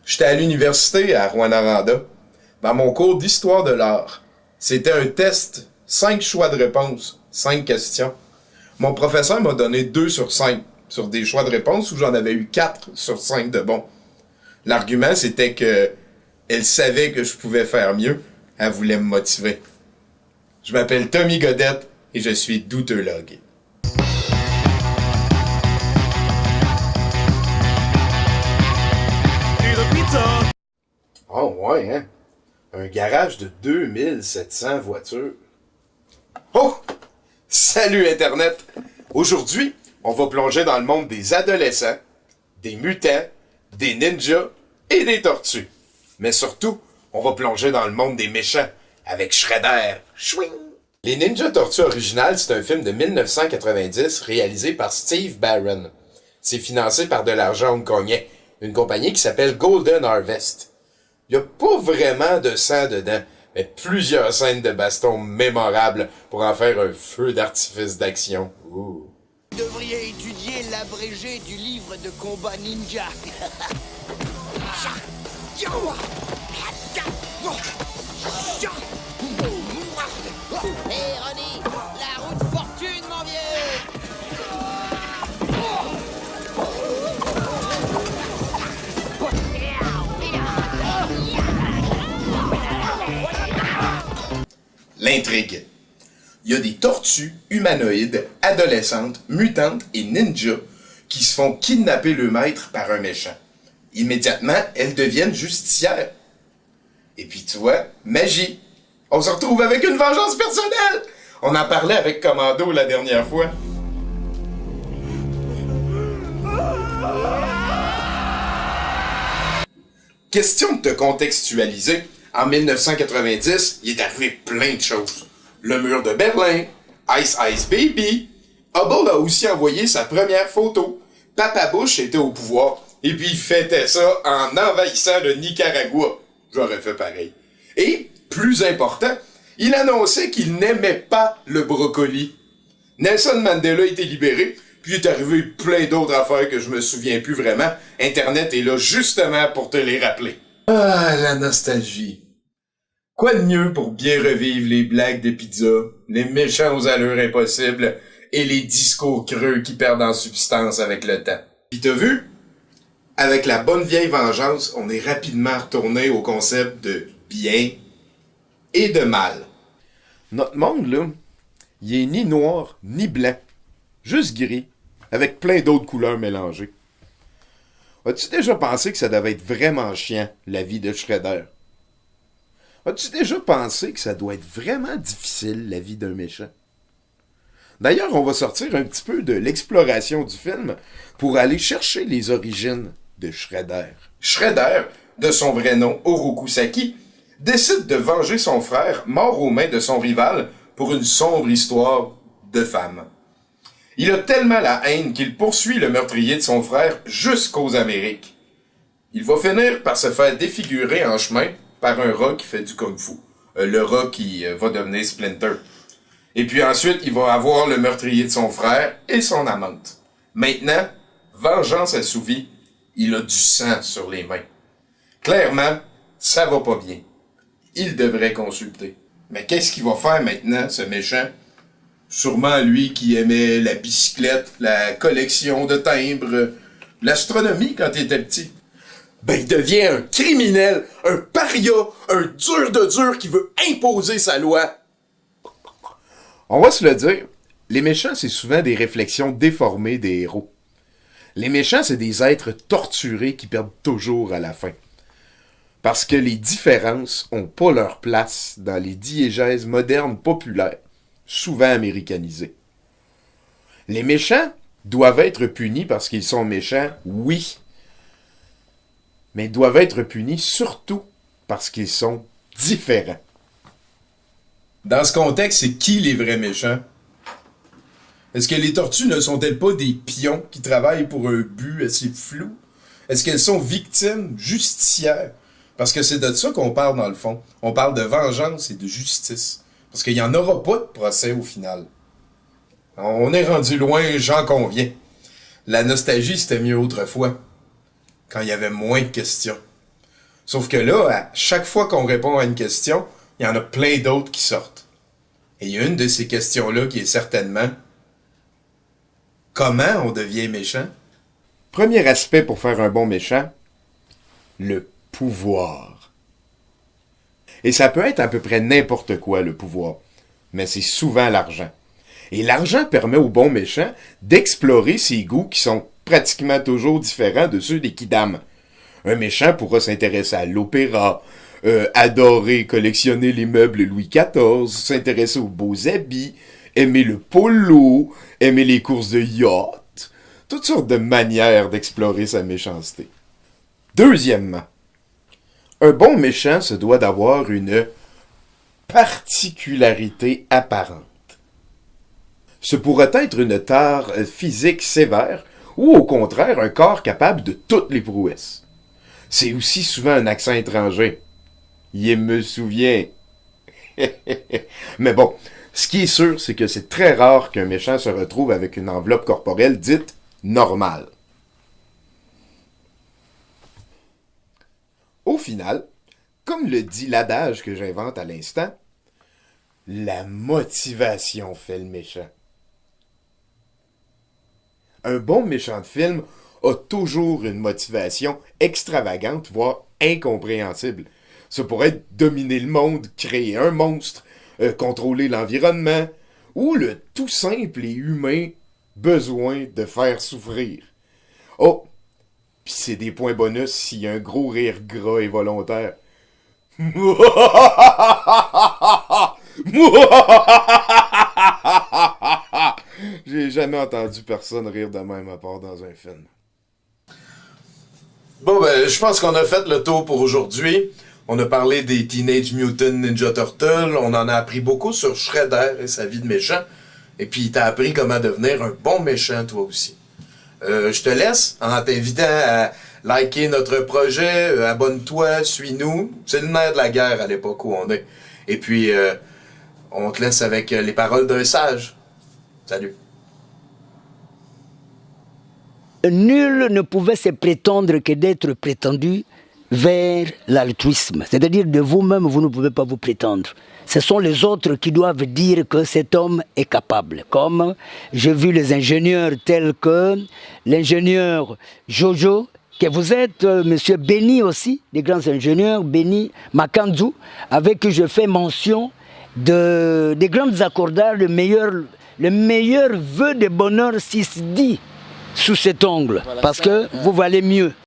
J'étais à l'université à Rouyn-Noranda, dans mon cours d'histoire de l'art. C'était un test, 5 choix de réponse, 5 questions. Mon professeur m'a donné 2 sur 5 sur des choix de réponse où j'en avais eu 4 sur 5 de bons. L'argument, c'était que elle savait que je pouvais faire mieux. Elle voulait me motiver. Je m'appelle Tommy Godette et je suis doutologue. Oh ouais, hein? Un garage de 2700 voitures. Oh! Salut Internet! Aujourd'hui, on va plonger dans le monde des adolescents, des mutants, des ninjas et des tortues. Mais surtout, on va plonger dans le monde des méchants avec Shredder. Chouing! Les Ninja Tortues originales, c'est un film de 1990 réalisé par Steve Barron. C'est financé par de l'argent hongkongais, une compagnie qui s'appelle Golden Harvest. Il n'y a pas vraiment de sang dedans, mais plusieurs scènes de baston mémorables pour en faire un feu d'artifice d'action. Ouh. Vous devriez étudier l'abrégé du livre de combat ninja. Hé Ronnie, la route fortune mon vieux. L'intrigue. Il y a des tortues humanoïdes, adolescentes, mutantes et ninjas qui se font kidnapper le maître par un méchant. Immédiatement, elles deviennent justicières. Et puis tu vois, magie. On se retrouve avec une vengeance personnelle. On en parlait avec Commando la dernière fois. Question de te contextualiser. En 1990, il est arrivé plein de choses. Le mur de Berlin, Ice Ice Baby. Hubble a aussi envoyé sa première photo. Papa Bush était au pouvoir. Et puis il fêtait ça en envahissant le Nicaragua. J'aurais fait pareil. Et, plus important, il annonçait qu'il n'aimait pas le brocoli. Nelson Mandela a été libéré, puis il est arrivé plein d'autres affaires que je me souviens plus vraiment. Internet est là justement pour te les rappeler. Ah, la nostalgie. Quoi de mieux pour bien revivre les blagues de pizza, les méchants aux allures impossibles et les discours creux qui perdent en substance avec le temps. Pis t'as vu? Avec la bonne vieille vengeance, on est rapidement retourné au concept de bien et de mal. Notre monde, là, il est ni noir ni blanc, juste gris, avec plein d'autres couleurs mélangées. As-tu déjà pensé que ça devait être vraiment chiant, la vie de Shredder? As-tu déjà pensé que ça doit être vraiment difficile, la vie d'un méchant? D'ailleurs, on va sortir un petit peu de l'exploration du film pour aller chercher les origines de Shredder. Shredder, de son vrai nom Orokusaki, décide de venger son frère mort aux mains de son rival pour une sombre histoire de femme. Il a tellement la haine qu'il poursuit le meurtrier de son frère jusqu'aux Amériques. Il va finir par se faire défigurer en chemin par un rat qui fait du kung-fu. Le rat qui va devenir Splinter. Et puis ensuite, il va avoir le meurtrier de son frère et son amante. Maintenant, vengeance assouvie, il a du sang sur les mains. Clairement, ça va pas bien. Il devrait consulter. Mais qu'est-ce qu'il va faire maintenant, ce méchant? Sûrement lui qui aimait la bicyclette, la collection de timbres, l'astronomie quand il était petit. Ben, il devient un criminel, un paria, un dur de dur qui veut imposer sa loi. On va se le dire, les méchants, c'est souvent des réflexions déformées des héros. Les méchants, c'est des êtres torturés qui perdent toujours à la fin. Parce que les différences ont pas leur place dans les diégèses modernes populaires, souvent américanisées. Les méchants doivent être punis parce qu'ils sont méchants, oui. Mais ils doivent être punis surtout parce qu'ils sont différents. Dans ce contexte, c'est qui les vrais méchants? Est-ce que les tortues ne sont-elles pas des pions qui travaillent pour un but assez flou? Est-ce qu'elles sont victimes, justicières? Parce que c'est de ça qu'on parle dans le fond. On parle de vengeance et de justice. Parce qu'il n'y en aura pas de procès au final. On est rendu loin, j'en conviens. La nostalgie, c'était mieux autrefois. Quand il y avait moins de questions. Sauf que là, à chaque fois qu'on répond à une question, il y en a plein d'autres qui sortent. Et il y a une de ces questions-là qui est certainement comment on devient méchant? Premier aspect pour faire un bon méchant, le pouvoir. Et ça peut être à peu près n'importe quoi, le pouvoir. Mais c'est souvent l'argent. Et l'argent permet au bon méchant d'explorer ses goûts qui sont pratiquement toujours différents de ceux des kidams. Un méchant pourra s'intéresser à l'opéra, adorer collectionner les meubles Louis XIV, s'intéresser aux beaux habits, aimer le polo, aimer les courses de yacht, toutes sortes de manières d'explorer sa méchanceté. Deuxièmement, un bon méchant se doit d'avoir une particularité apparente. Ce pourrait être une tare physique sévère ou au contraire un corps capable de toutes les prouesses. C'est aussi souvent un accent étranger. Il me souvient. Mais bon, ce qui est sûr, c'est que c'est très rare qu'un méchant se retrouve avec une enveloppe corporelle dite normale. Au final, comme le dit l'adage que j'invente à l'instant, la motivation fait le méchant. Un bon méchant de film a toujours une motivation extravagante, voire incompréhensible. Ça pourrait être dominer le monde, créer un monstre, contrôler l'environnement, ou le tout simple et humain besoin de faire souffrir. Oh, pis c'est des points bonus s'il y a un gros rire gras et volontaire. J'ai jamais entendu personne rire de même à part dans un film. Bon, ben, je pense qu'on a fait le tour pour aujourd'hui. On a parlé des Teenage Mutant Ninja Turtles. On en a appris beaucoup sur Shredder et sa vie de méchant. Et puis, t'as appris comment devenir un bon méchant, toi aussi. Je te laisse en t'invitant à liker notre projet. Abonne-toi, suis-nous. C'est le nerf de la guerre à l'époque où on est. Et puis, on te laisse avec les paroles d'un sage. Salut. Nul ne pouvait se prétendre que d'être prétendu vers l'altruisme. C'est-à-dire de vous-même, vous ne pouvez pas vous prétendre. Ce sont les autres qui doivent dire que cet homme est capable. Comme j'ai vu les ingénieurs tels que l'ingénieur Jojo, que vous êtes, monsieur Benny aussi, des grands ingénieurs, Benny Makanzu, avec qui je fais mention des grands accordards, le meilleur vœu de bonheur 6 dit sous cet angle, parce que vous valez mieux.